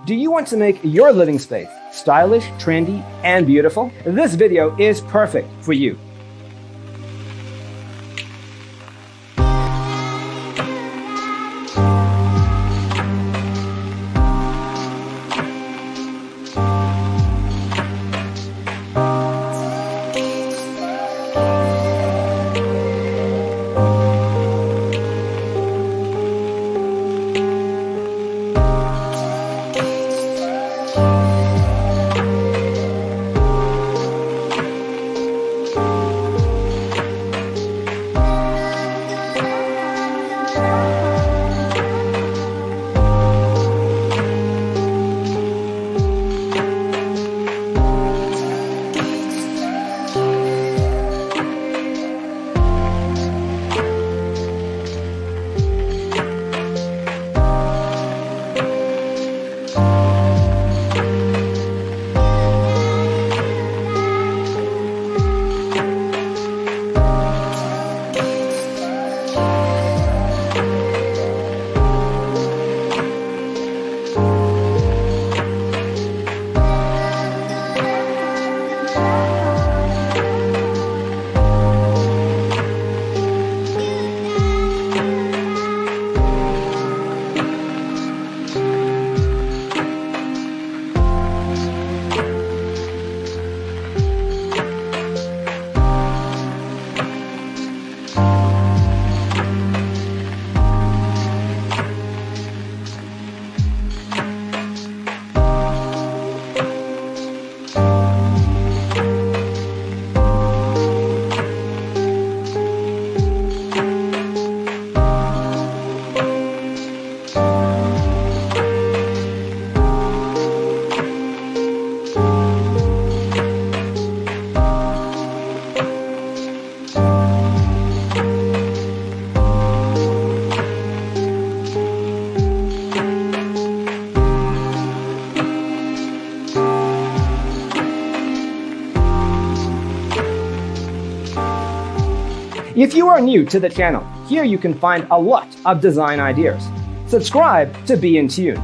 Do you want to make your living space stylish, trendy, and beautiful? This video is perfect for you. If you are new to the channel, here you can find a lot of design ideas. Subscribe to be in tune.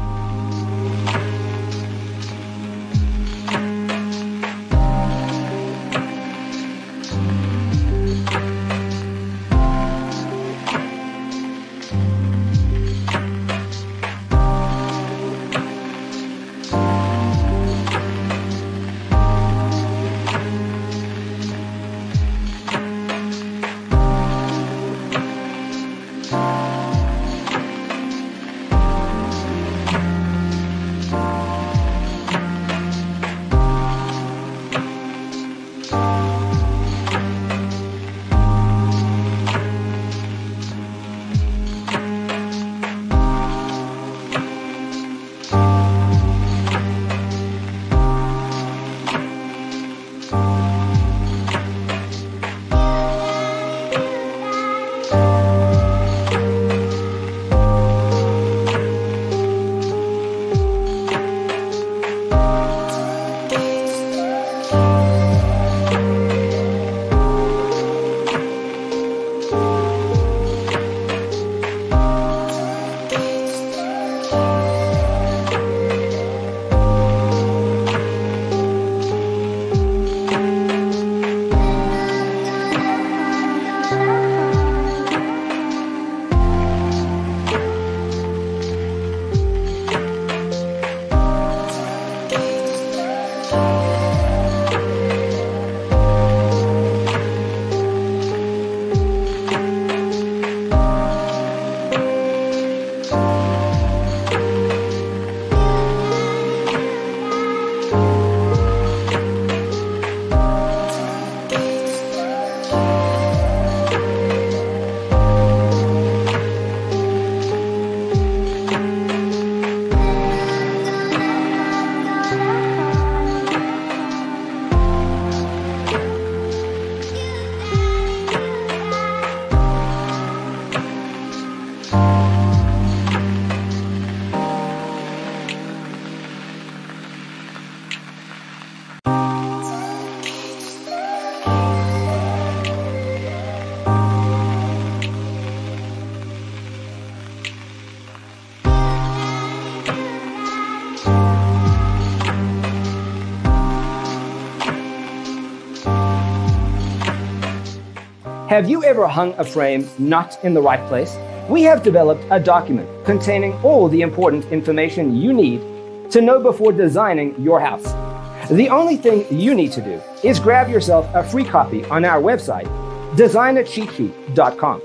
Have you ever hung a frame not in the right place? We have developed a document containing all the important information you need to know before designing your house. The only thing you need to do is grab yourself a free copy on our website, designercheatsheet.com.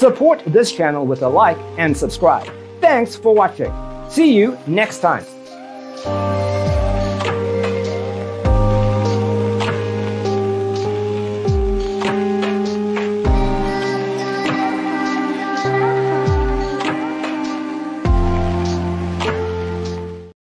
Support this channel with a like and subscribe. Thanks for watching. See you next time.